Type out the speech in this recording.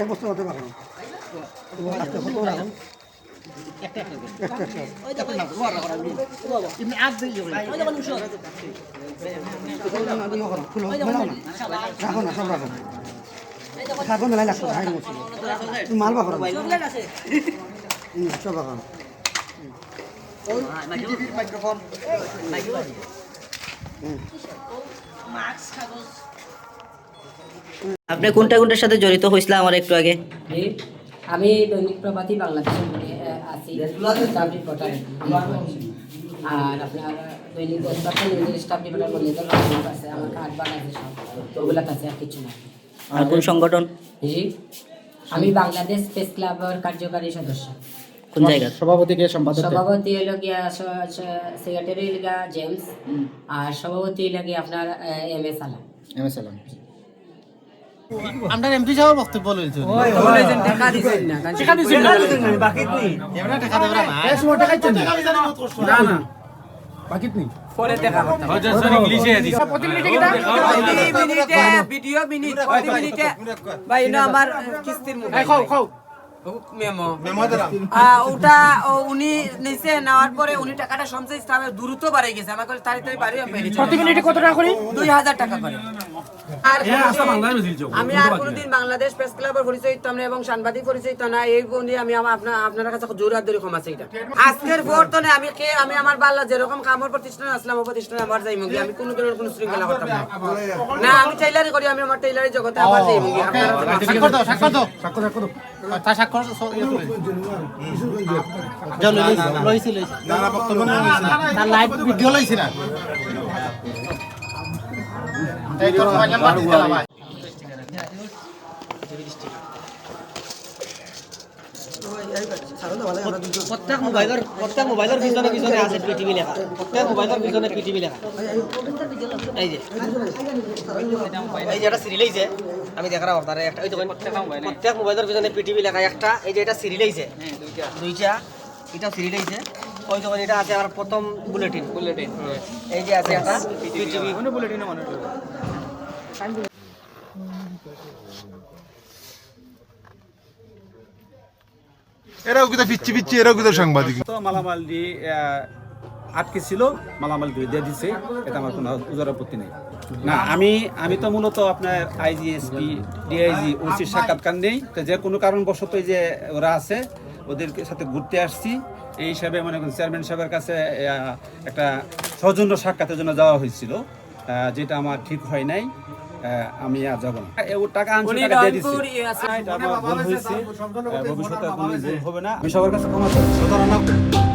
এক বছর হতে পারো রাখো না সব রাখো রাখো মেলাই লাগতো মাল বাখর সব রাখো আপনি কোনটার সাথে জড়িত হয়েছিল আমার একটু আগে? আমি দৈনিক প্রভাতী বাংলাদেশের আছি স্টাফ রিপোর্টার, আর আপনার দৈনিক স্টাফ রিপোর্টার বলে আছে, আমার কার্ড বান আছে, সব ওগুলা আছে, আর কিছু না। আর কোন সংগঠন? জি, আমি বাংলাদেশ প্রেস ক্লাবের কার্যকারী সদস্য। কোন জায়গা? সভাপতি কে সম্পাদক? সভাপতি হলো গিয়া সেক্রেটারি হলো জেমস, আর সভাপতি হলো গিয়া আপনার এম এস আলম। আমরা এমপি সাহেব বক্তব্য বলেছেন টাকা দিছেন না, টাকা দিছেন না, বাকি নেই এমরা টাকা দেবরা না এই সময় টাকা দিছেন না না বাকি নেই পরে দেখা করতে হযরত সর ইংলিশে দিছে প্রতি মিনিটে ভিডিও মিনিট প্রতি মিনিটে ভাই না আমার কিস্তির মোবাইল খাও মেমো ওটা উনি নিচে নেওয়ার পরে উনি টাকাটা সঞ্চয় স্থাপে দ্রুত বাড়ে গেছে, আমার কাছে তাড়াতাড়ি বাড়ি প্রতি মিনিটে কত টাকা করে? 2000 টাকা করে। আর আমি আর কোনোদিন বাংলাদেশ প্রেস ক্লাবের পরিচয় দিতাম না এবং সাংবাদিক পরিচয় দিতাম না, এই গুণে আমি আপনার কাছে জোর হাত ধরে ক্ষমা চাই। আজকের বর্তমানে আমি আমার বাল্লা যেরকম কামর প্রতিষ্ঠানে আসলাম ও প্রতিষ্ঠানে আবার যাই মুগি, আমি কোনো ধরনের কোনো শৃঙ্খলা করতাম না। না, আমি টেইলারি করি, আমি আমার টেইলারি জগতে আবার যাই মুগি। আপনারা স্বাক্ষর দাও তা স্বাক্ষর লইছি না না বক্তব্য না লাইভ ভিডিও লইছি না এই তো মোবাইল নাম্বার দিলা ভাই প্রত্যেক মোবাইলের পিছনে আছে পিটিভি লেখা, প্রত্যেক মোবাইলের পিছনে পিটিভি লেখা। এই যে এটা সিরিয়াল হইছে, আমি দেখারা আপনারা একটা ওই দেখেন প্রত্যেক মোবাইলের পিছনে পিটিভি লেখা একটা, এই যে এটা সিরিয়াল হইছে দুইটা এটা সিরিয়াল হইছে। ওই দেখেন এটা আছে আমার প্রথম বুলেটিন এই যে আছে একটা পিটিভি বুলেটিনে মনে হয় এরাও কিন্তু পিচ্ছি এরাও কিন্তু সাংবাদিক। তো মালামাল দিয়ে আটকে ছিল, মালামাল দিয়ে দিছে, এটা আমার কোনো উজার আপত্তি নেই। না আমি তো মূলত আপনার আইজিএসপি ডিআইজি ওসির সাক্ষাৎকার নেই, তো যে কোনো কারণবশত যে ওরা আছে ওদের সাথে ঘুরতে আসছি, এই হিসাবে মনে করেন চেয়ারম্যান সাহেবের কাছে একটা সৌজন্য সাক্ষাতের জন্য যাওয়া হয়েছিল, যেটা আমার ঠিক হয় নাই, আমি আর যাবো না। ও টাকা আনছি, টাকা দিয়ে দিচ্ছি, ভবিষ্যতে কোনো ভুল হবে না। আমি সবার কাছে ক্ষমা চাই।